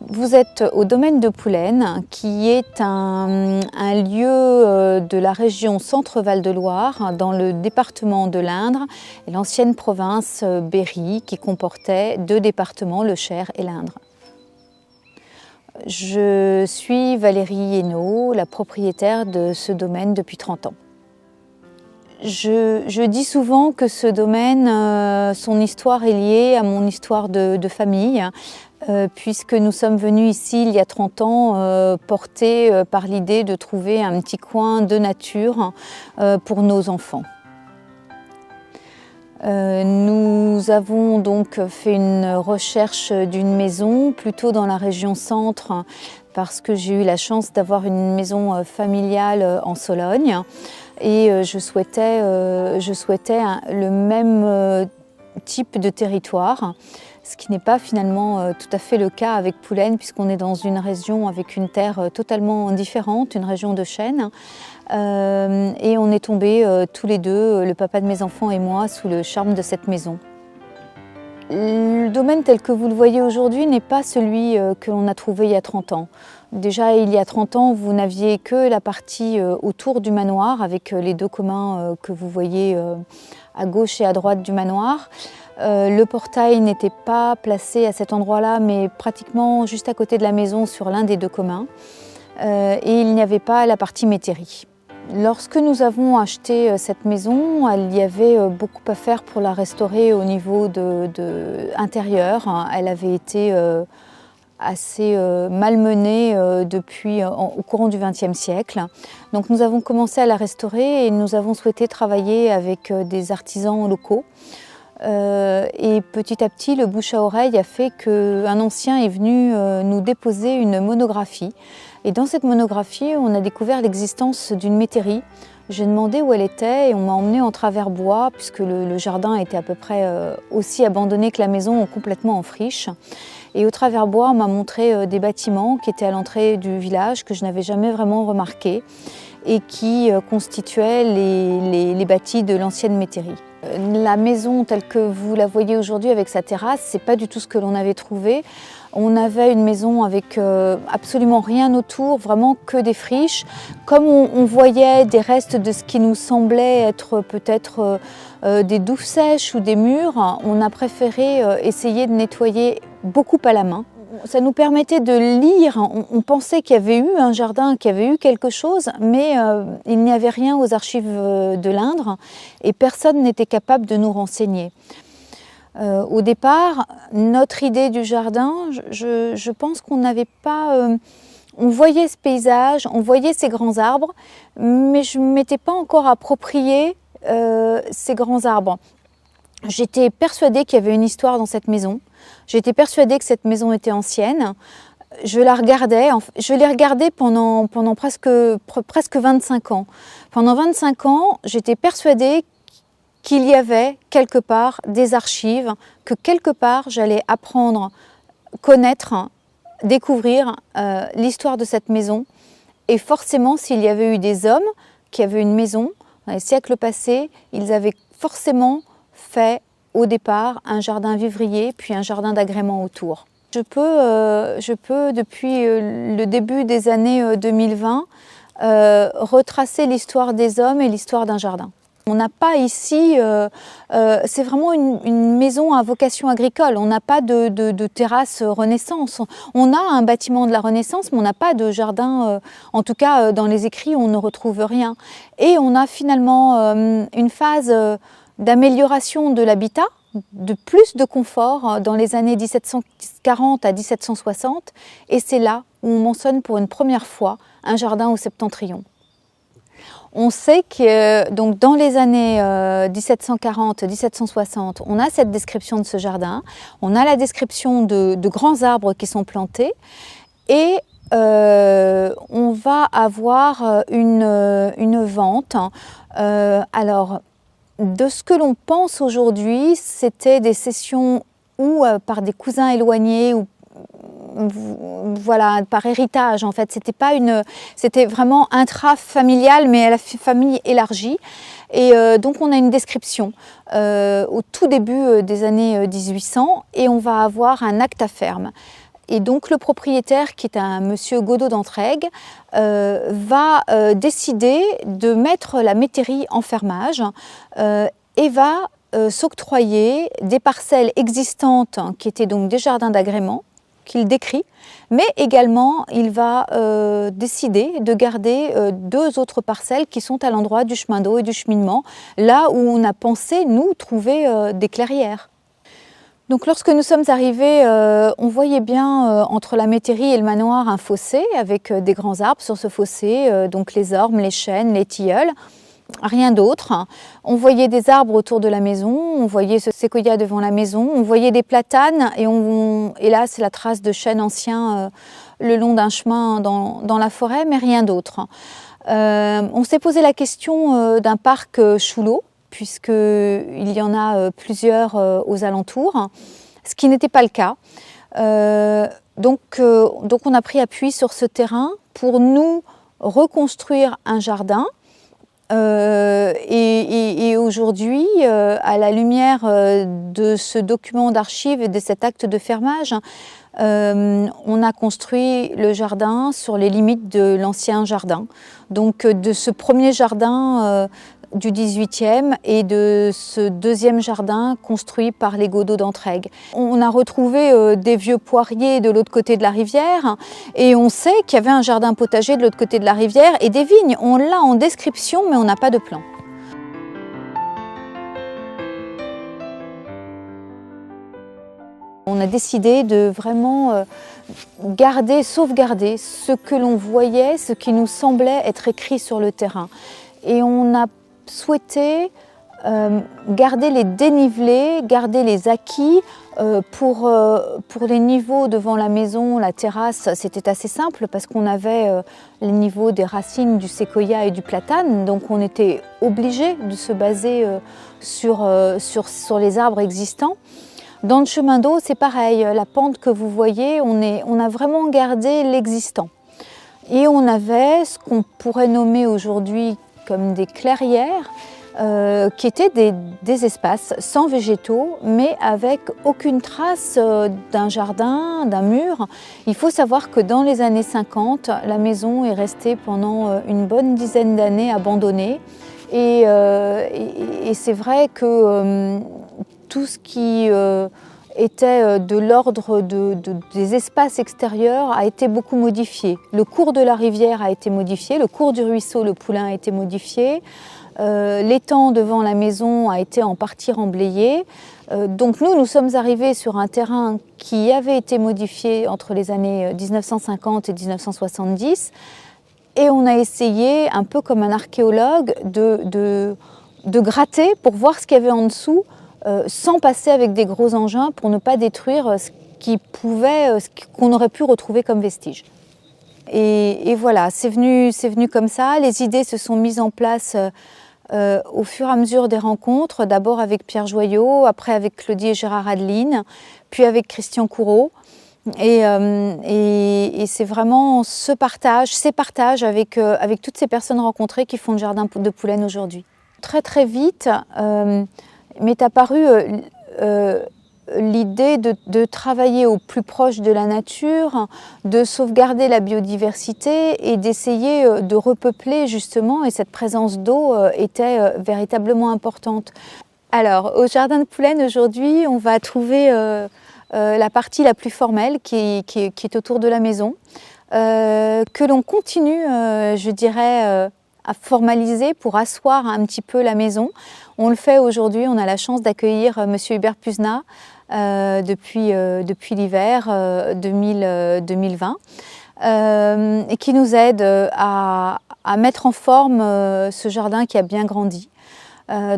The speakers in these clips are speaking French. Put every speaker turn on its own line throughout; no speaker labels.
Vous êtes au domaine de Poulaine, qui est un lieu de la région Centre-Val de Loire, dans le département de l'Indre, et l'ancienne province Berry, qui comportait deux départements, le Cher et l'Indre. Je suis Valérie Hénaud, la propriétaire de ce domaine depuis 30 ans. Je dis souvent que ce domaine, son histoire est liée à mon histoire de famille, puisque nous sommes venus ici il y a 30 ans portés par l'idée de trouver un petit coin de nature pour nos enfants. Nous avons donc fait une recherche d'une maison plutôt dans la région centre, parce que j'ai eu la chance d'avoir une maison familiale en Sologne. Et je souhaitais le même type de territoire, ce qui n'est pas finalement tout à fait le cas avec Poulaine, puisqu'on est dans une région avec une terre totalement différente, une région de chêne. Et on est tombés tous les deux, le papa de mes enfants et moi, sous le charme de cette maison. Le domaine tel que vous le voyez aujourd'hui n'est pas celui que l'on a trouvé il y a 30 ans. Déjà, il y a 30 ans, vous n'aviez que la partie autour du manoir, avec les deux communs que vous voyez à gauche et à droite du manoir. Le portail n'était pas placé à cet endroit-là, mais pratiquement juste à côté de la maison, sur l'un des deux communs. Et il n'y avait pas la partie métairie. Lorsque nous avons acheté cette maison, il y avait beaucoup à faire pour la restaurer au niveau intérieur. Elle avait été assez malmenée au courant du XXe siècle. Donc nous avons commencé à la restaurer et nous avons souhaité travailler avec des artisans locaux. Et petit à petit, le bouche à oreille a fait qu'un ancien est venu nous déposer une monographie. Et dans cette monographie, on a découvert l'existence d'une métairie. J'ai demandé où elle était et on m'a emmené en travers bois, puisque le jardin était à peu près aussi abandonné que la maison, complètement en friche. Et au travers bois, on m'a montré des bâtiments qui étaient à l'entrée du village, que je n'avais jamais vraiment remarqués, et qui constituaient les bâtis de l'ancienne métairie. La maison telle que vous la voyez aujourd'hui avec sa terrasse, c'est pas du tout ce que l'on avait trouvé. On avait une maison avec absolument rien autour, vraiment que des friches. Comme on voyait des restes de ce qui nous semblait être peut-être des douves sèches ou des murs, on a préféré essayer de nettoyer beaucoup à la main. Ça nous permettait de lire, on pensait qu'il y avait eu un jardin, qu'il y avait eu quelque chose, mais il n'y avait rien aux archives de l'Indre et personne n'était capable de nous renseigner. Au départ, notre idée du jardin, je pense qu'on n'avait pas... on voyait ce paysage, on voyait ces grands arbres, mais je ne m'étais pas encore approprié ces grands arbres. J'étais persuadée qu'il y avait une histoire dans cette maison. J'étais persuadée que cette maison était ancienne. Je la regardais, je l'ai regardée pendant presque 25 ans. Pendant 25 ans, j'étais persuadée qu'il y avait quelque part des archives, que quelque part j'allais apprendre, connaître, découvrir l'histoire de cette maison. Et forcément, s'il y avait eu des hommes qui avaient une maison, dans les siècles passés, ils avaient forcément fait au départ un jardin vivrier, puis un jardin d'agrément autour. Je peux depuis le début des années 2020, retracer l'histoire des hommes et l'histoire d'un jardin. On n'a pas ici, c'est vraiment une maison à vocation agricole, on n'a pas de terrasse Renaissance. On a un bâtiment de la Renaissance, mais on n'a pas de jardin, en tout cas dans les écrits on ne retrouve rien. Et on a finalement une phase d'amélioration de l'habitat, de plus de confort dans les années 1740 à 1760, et c'est là où on mentionne pour une première fois un jardin au septentrion. On sait que donc dans les années 1740-1760, on a cette description de ce jardin, on a la description de grands arbres qui sont plantés, et on va avoir une vente. Alors, de ce que l'on pense aujourd'hui, c'était des cessions ou par des cousins éloignés ou voilà, par héritage en fait. C'était vraiment intrafamilial, mais à la famille élargie. Et donc on a une description au tout début des années 1800 et on va avoir un acte à ferme. Et donc le propriétaire, qui est un monsieur Godot d'Entraigues, va décider de mettre la métairie en fermage et va s'octroyer des parcelles existantes qui étaient donc des jardins d'agrément qu'il décrit, mais également il va décider de garder deux autres parcelles qui sont à l'endroit du chemin d'eau et du cheminement, là où on a pensé, nous, trouver des clairières. Donc lorsque nous sommes arrivés, on voyait bien entre la métairie et le manoir un fossé avec des grands arbres sur ce fossé, donc les ormes, les chênes, les tilleuls. Rien d'autre. On voyait des arbres autour de la maison, on voyait ce séquoia devant la maison, on voyait des platanes et là c'est la trace de chênes anciens le long d'un chemin dans la forêt, mais rien d'autre. On s'est posé la question d'un parc sous l'eau, puisqu'il y en a plusieurs aux alentours, ce qui n'était pas le cas. Donc on a pris appui sur ce terrain pour nous reconstruire un jardin. Et aujourd'hui, à la lumière de ce document d'archives et de cet acte de fermage, on a construit le jardin sur les limites de l'ancien jardin. Donc de ce premier jardin du 18e et de ce deuxième jardin construit par les Godot d'Entraigues. On a retrouvé des vieux poiriers de l'autre côté de la rivière et on sait qu'il y avait un jardin potager de l'autre côté de la rivière et des vignes. On l'a en description mais on n'a pas de plan. On a décidé de vraiment sauvegarder ce que l'on voyait, ce qui nous semblait être écrit sur le terrain. Et on a souhaité garder les dénivelés, garder les acquis. Pour les niveaux devant la maison, la terrasse, c'était assez simple parce qu'on avait les niveaux des racines du séquoia et du platane, donc on était obligé de se baser sur les arbres existants. Dans le chemin d'eau, c'est pareil, la pente que vous voyez, on a vraiment gardé l'existant. Et on avait ce qu'on pourrait nommer aujourd'hui comme des clairières, qui étaient des espaces sans végétaux, mais avec aucune trace d'un jardin, d'un mur. Il faut savoir que dans les années 50, la maison est restée pendant une bonne dizaine d'années abandonnée. Et c'est vrai que tout ce qui était de l'ordre des espaces extérieurs a été beaucoup modifié. Le cours de la rivière a été modifié, le cours du ruisseau, le Poulain, a été modifié. L'étang devant la maison a été en partie remblayé. Donc nous sommes arrivés sur un terrain qui avait été modifié entre les années 1950 et 1970 et on a essayé, un peu comme un archéologue, de gratter pour voir ce qu'il y avait en dessous sans passer avec des gros engins pour ne pas détruire ce qu'on aurait pu retrouver comme vestige. Et voilà, c'est venu comme ça. Les idées se sont mises en place au fur et à mesure des rencontres, d'abord avec Pierre Joyot, après avec Claudie et Gérard Adeline, puis avec Christian Coureau. Et c'est vraiment ces partages avec toutes ces personnes rencontrées qui font le jardin de Poulaine aujourd'hui. Très très vite m'est apparue l'idée de travailler au plus proche de la nature, de sauvegarder la biodiversité et d'essayer de repeupler justement, et cette présence d'eau était véritablement importante. Alors au jardin de Poulaine aujourd'hui, on va trouver la partie la plus formelle qui est autour de la maison, que l'on continue, je dirais, à formaliser pour asseoir un petit peu la maison. On le fait aujourd'hui, on a la chance d'accueillir monsieur Hubert Puzna depuis l'hiver 2020 et qui nous aide à mettre en forme ce jardin qui a bien grandi.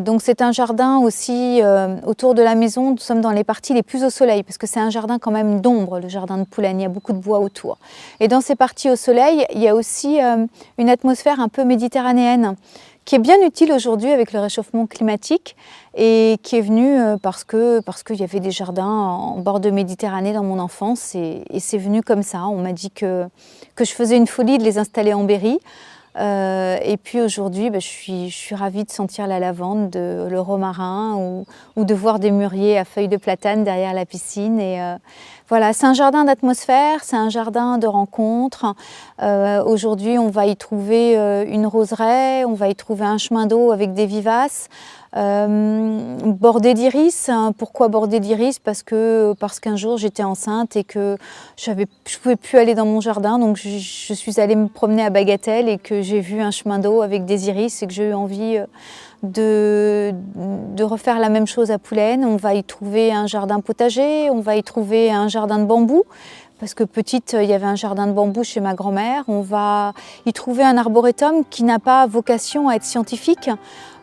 Donc c'est un jardin aussi autour de la maison, nous sommes dans les parties les plus au soleil parce que c'est un jardin quand même d'ombre, le jardin de Poulaine, il y a beaucoup de bois autour. Et dans ces parties au soleil, il y a aussi une atmosphère un peu méditerranéenne qui est bien utile aujourd'hui avec le réchauffement climatique et qui est venu parce qu'il y avait des jardins en bord de Méditerranée dans mon enfance et c'est venu comme ça. On m'a dit que je faisais une folie de les installer en Berry. Et puis aujourd'hui, je suis ravie de sentir la lavande, le romarin ou de voir des mûriers à feuilles de platane derrière la piscine. Et voilà, c'est un jardin d'atmosphère, c'est un jardin de rencontres. Aujourd'hui, on va y trouver une roseraie, on va y trouver un chemin d'eau avec des vivaces. Bordé d'iris. Pourquoi bordé d'iris? Parce qu'un jour j'étais enceinte et que je pouvais plus aller dans mon jardin, donc je suis allée me promener à Bagatelle et que j'ai vu un chemin d'eau avec des iris et que j'ai eu envie de refaire la même chose à Poulaine. On va y trouver un jardin potager, on va y trouver un jardin de bambou. Parce que petite, il y avait un jardin de bambou chez ma grand-mère. On va y trouver un arboretum qui n'a pas vocation à être scientifique.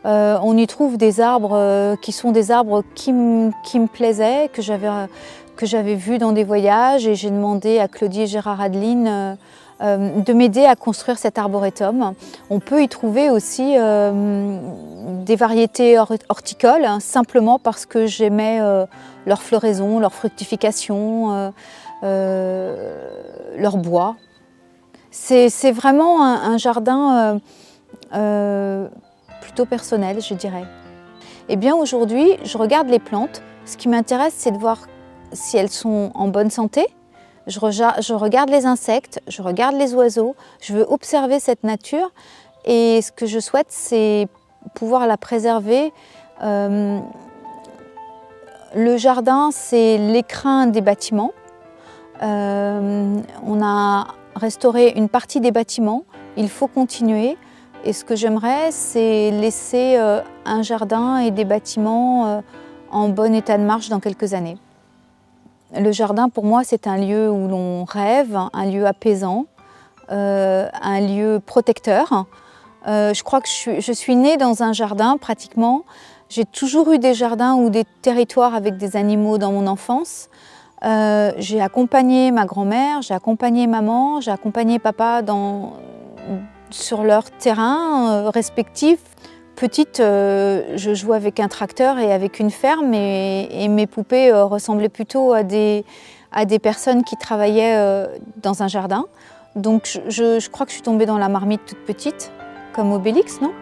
On y trouve des arbres qui sont des arbres qui me plaisaient, que j'avais vus dans des voyages. Et j'ai demandé à Claudie et Gérard Adeline de m'aider à construire cet arboretum. On peut y trouver aussi des variétés horticoles, simplement parce que j'aimais leur floraison, leur fructification. Leur bois. C'est vraiment un jardin plutôt personnel, je dirais. Eh bien aujourd'hui, je regarde les plantes. Ce qui m'intéresse, c'est de voir si elles sont en bonne santé. Je regarde les insectes, je regarde les oiseaux. Je veux observer cette nature et ce que je souhaite, c'est pouvoir la préserver. Le jardin, c'est l'écrin des bâtiments. On a restauré une partie des bâtiments, il faut continuer et ce que j'aimerais, c'est laisser un jardin et des bâtiments en bon état de marche dans quelques années. Le jardin pour moi c'est un lieu où l'on rêve, un lieu apaisant, un lieu protecteur. Je crois que je suis née dans un jardin pratiquement. J'ai toujours eu des jardins ou des territoires avec des animaux dans mon enfance. J'ai accompagné ma grand-mère, j'ai accompagné maman, j'ai accompagné papa sur leur terrain respectif. Petite, je jouais avec un tracteur et avec une ferme et mes poupées ressemblaient plutôt à des personnes qui travaillaient dans un jardin. Donc je crois que je suis tombée dans la marmite toute petite, comme Obélix, non ?